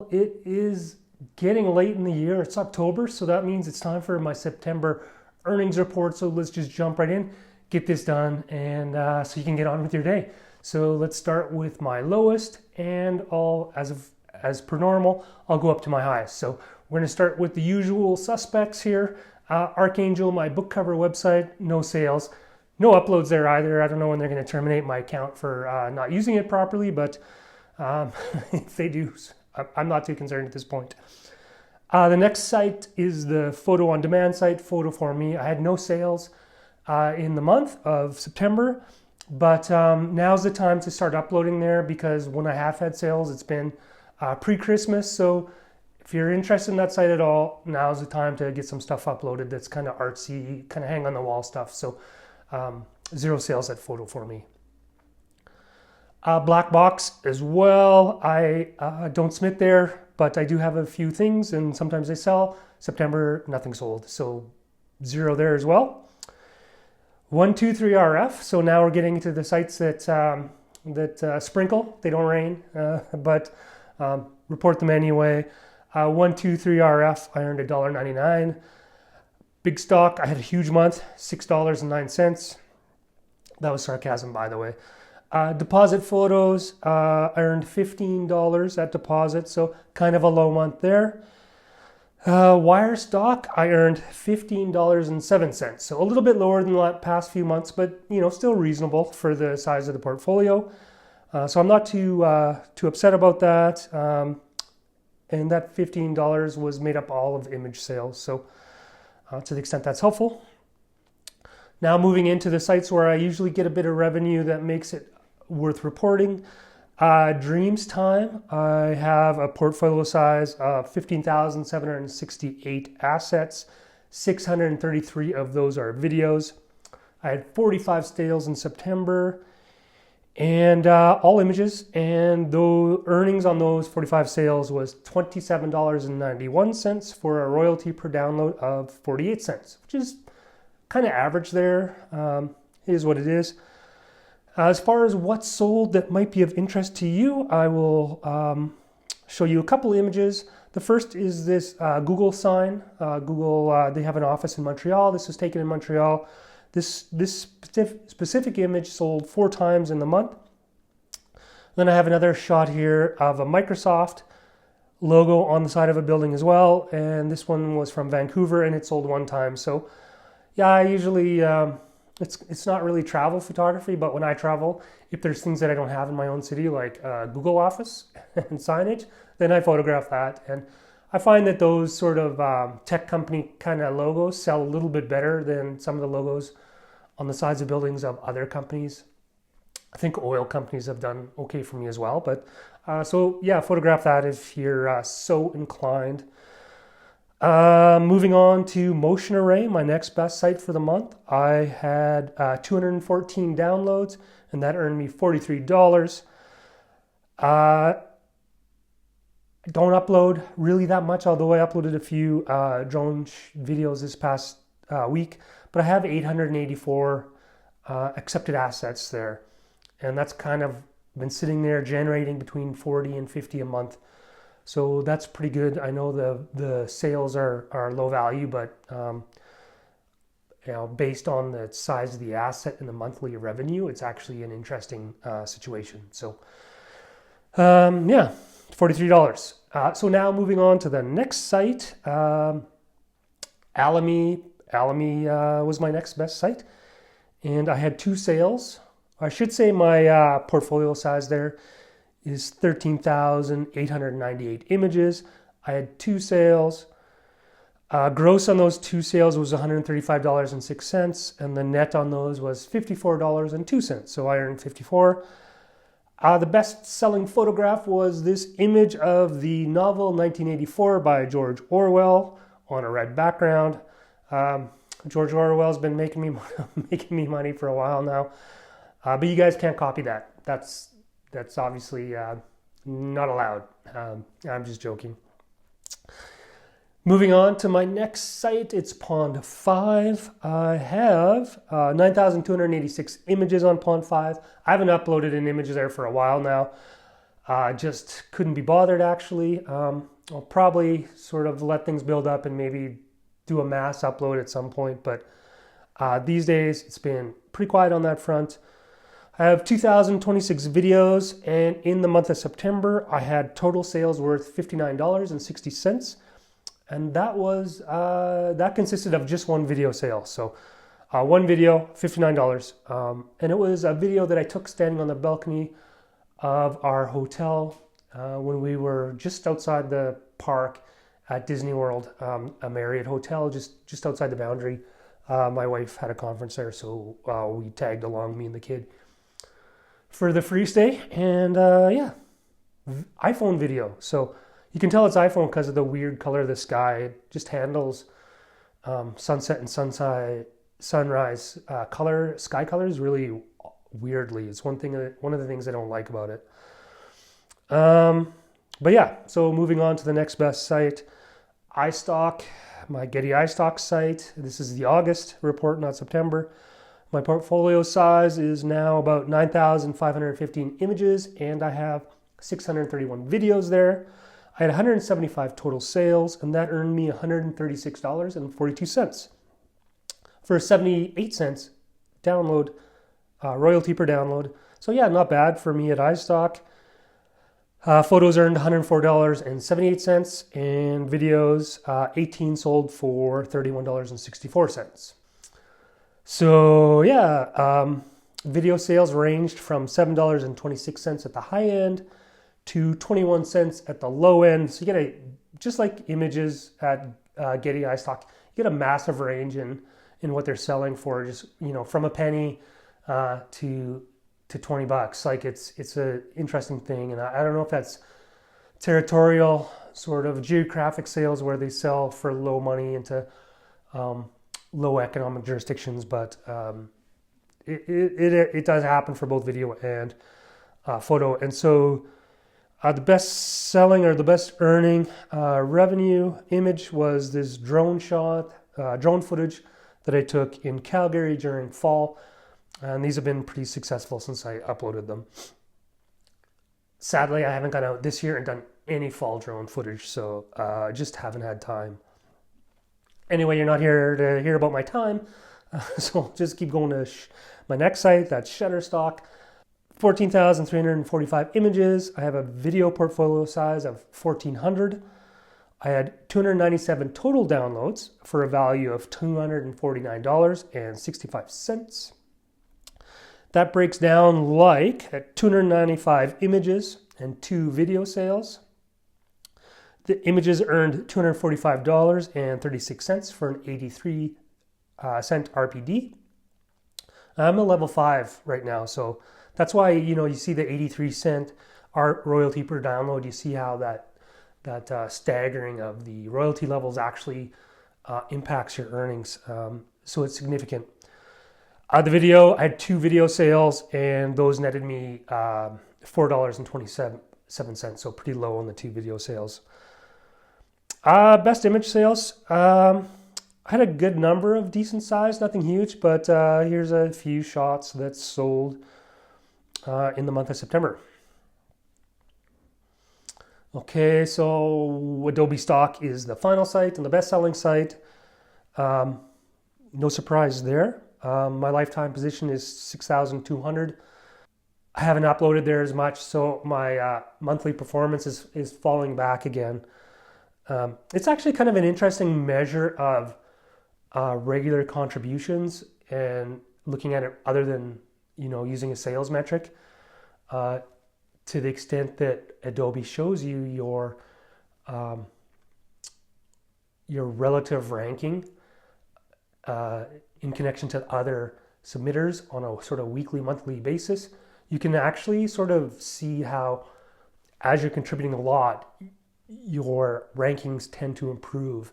It is getting late in the year. It's October, so that means it's time for my September earnings report. So let's just jump right in, get this done, and so you can get on with your day. So let's start with my lowest, and as per normal, I'll go up to my highest. So we're going to start with the usual suspects here. Archangel, my book cover website, no sales, no uploads there either. I don't know when they're going to terminate my account for not using it properly, but if they do, I'm not too concerned at this point. The next site is the photo on demand site, Photo for Me. I had no sales in the month of September, but now's the time to start uploading there, because when I have had sales, it's been pre-Christmas. So if you're interested in that site at all, now's the time to get some stuff uploaded that's kind of artsy, kind of hang on the wall stuff. So zero sales at Photo for Me. Black box as well. I don't submit there, but I do have a few things, and sometimes they sell. September, nothing sold, so zero there as well. 123RF. So now we're getting into the sites that sprinkle. They don't rain, but report them anyway. 123RF. I earned $1.99. Big stock. I had a huge month, $6.09. That was sarcasm, by the way. Deposit photos, I earned $15 at deposit, so kind of a low month there. Wire stock, I earned $15.07, so a little bit lower than the past few months, but still reasonable for the size of the portfolio. So I'm not too upset about that. And that $15 was made up all of image sales, so to the extent that's helpful. Now moving into the sites where I usually get a bit of revenue that makes it worth reporting. Dreamstime, I have a portfolio size of 15,768 assets. 633 of those are videos. I had 45 sales in September, and all images, and the earnings on those 45 sales was $27.91 for a royalty per download of 48 cents, which is kind of average there. It is what it is. As far as what's sold that might be of interest to you, I will show you a couple images. The first is this Google sign. Google, they have an office in Montreal. This was taken in Montreal. This specific image sold 4 times in the month. Then I have another shot here of a Microsoft logo on the side of a building as well. And this one was from Vancouver, and it sold 1 time. So yeah, I usually... It's not really travel photography, but when I travel, if there's things that I don't have in my own city, like Google Office and signage, then I photograph that. And I find that those sort of tech company kind of logos sell a little bit better than some of the logos on the sides of buildings of other companies. I think oil companies have done okay for me as well. But so yeah, photograph that if you're so inclined. Moving on to Motion Array, my next best site for the month. I had 214 downloads, and that earned me $43. I don't upload really that much, although I uploaded a few drone videos this past week, but I have 884 accepted assets there, and that's kind of been sitting there generating between 40 and 50 a month. So that's pretty good. I know the sales are low value, but based on the size of the asset and the monthly revenue, it's actually an interesting situation. So yeah, $43. So now moving on to the next site, Alamy. Alamy was my next best site, and I had 2 sales. I should say my portfolio size there is 13,898 images. I had 2 sales. Gross on those 2 sales was $135.06, and the net on those was $54.02. So I earned $54. The best-selling photograph was this image of the novel 1984 by George Orwell on a red background. George Orwell's been making me money for a while now, but you guys can't copy that. That's obviously not allowed. I'm just joking. Moving on to my next site, it's Pond 5. I have 9,286 images on Pond 5. I haven't uploaded an image there for a while now. Just couldn't be bothered actually. I'll probably sort of let things build up and maybe do a mass upload at some point, but these days it's been pretty quiet on that front. I have 2,026 videos, and in the month of September, I had total sales worth $59.60, and that consisted of just one video sale. So one video, $59, and it was a video that I took standing on the balcony of our hotel when we were just outside the park at Disney World, a Marriott hotel just outside the boundary. My wife had a conference there, so we tagged along, me and the kid, for the free stay. And iPhone video. So you can tell it's iPhone because of the weird color of the sky. It just handles sunset and sunrise color, sky colors really weirdly. It's one of the things I don't like about it. But yeah, so moving on to the next best site, iStock, my Getty iStock site. This is the August report, not September. My portfolio size is now about 9,515 images, and I have 631 videos there. I had 175 total sales, and that earned me $136.42 for 78 cents download, royalty per download. So yeah, not bad for me at iStock. Photos earned $104.78, and videos 18 sold for $31.64. So yeah, video sales ranged from $7.26 at the high end to 21 cents at the low end. So you get just like images at Getty iStock, you get a massive range in what they're selling for, just from a penny to $20. Like it's an interesting thing, and I don't know if that's territorial sort of geographic sales where they sell for low money into low economic jurisdictions, but it does happen for both video and photo. And so the best selling or the best earning revenue image was this drone footage that I took in Calgary during fall. And these have been pretty successful since I uploaded them. Sadly, I haven't gone out this year and done any fall drone footage, so I just haven't had time. Anyway, you're not here to hear about my time, so I'll just keep going to my next site. That's ShutterStock. 14,345 images. I have a video portfolio size of 1,400. I had 297 total downloads for a value of $249.65. That breaks down like at 295 images and 2 video sales. The images earned $245.36 for an 83 cent RPD. I'm a level 5 right now, so that's why you see the 83 cent art royalty per download. You see how that staggering of the royalty levels actually impacts your earnings. So it's significant. The video, I had 2 video sales, and those netted me $4.27, so pretty low on the 2 video sales. Best image sales, I had a good number of decent size, nothing huge, but here's a few shots that sold in the month of September. Okay, so Adobe Stock is the final site and the best-selling site. No surprise there. My lifetime position is 6,200. I haven't uploaded there as much, so my monthly performance is falling back again. It's actually kind of an interesting measure of regular contributions and looking at it other than using a sales metric. To the extent that Adobe shows you your relative ranking in connection to other submitters on a sort of weekly, monthly basis, you can actually sort of see how, as you're contributing a lot, your rankings tend to improve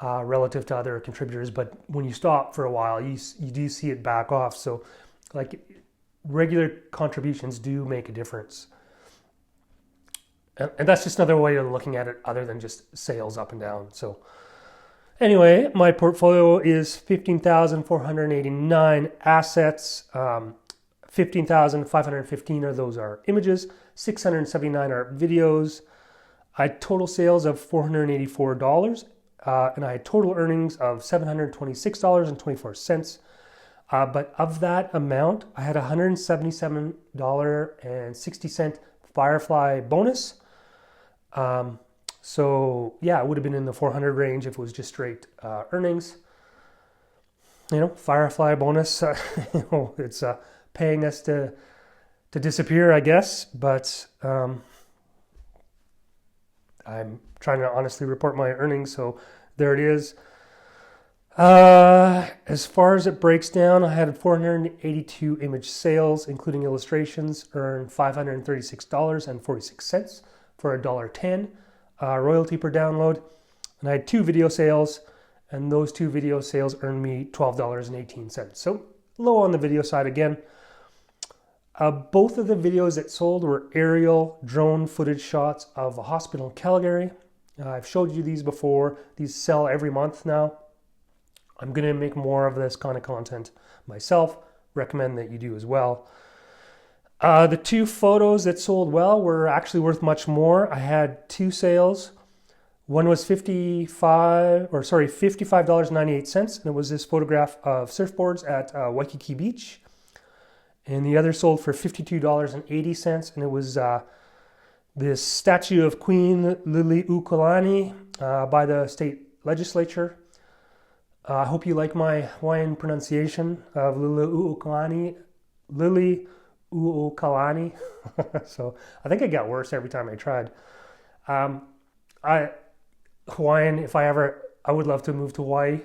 relative to other contributors. But when you stop for a while, you do see it back off. So like regular contributions do make a difference. And that's just another way of looking at it other than just sales up and down. So anyway, my portfolio is 15,489 assets, 15,515 of those are images, 679 are videos. I had total sales of $484, and I had total earnings of $726.24. But of that amount, I had $177.60 Firefly bonus. So yeah, it would have been in the 400 range if it was just straight earnings. You know, Firefly bonus, it's paying us to disappear, I guess. But I'm trying to honestly report my earnings, so there it is. As far as it breaks down, I had 482 image sales, including illustrations, earned $536.46 for $1.10 royalty per download. And I had 2 video sales, and those 2 video sales earned me $12.18. So low on the video side again. Both of the videos that sold were aerial drone footage shots of a hospital in Calgary. I've showed you these before. These sell every month now. I'm going to make more of this kind of content myself. Recommend that you do as well. The 2 photos that sold well were actually worth much more. I had 2 sales. One was $55.98, and it was this photograph of surfboards at Waikiki Beach. And the other sold for $52.80, and it was this statue of Queen Liliuokalani by the state legislature. I hope you like my Hawaiian pronunciation of Liliuokalani. So I think it got worse every time I tried. Hawaiian, I would love to move to Hawaii.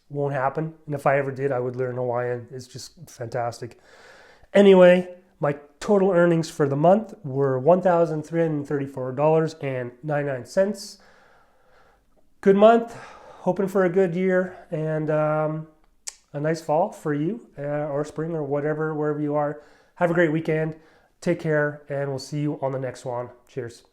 Won't happen. And if I ever did, I would learn Hawaiian. It's just fantastic. Anyway, my total earnings for the month were $1,334.99. Good month. Hoping for a good year and a nice fall for you or spring or whatever, wherever you are. Have a great weekend. Take care, and we'll see you on the next one. Cheers.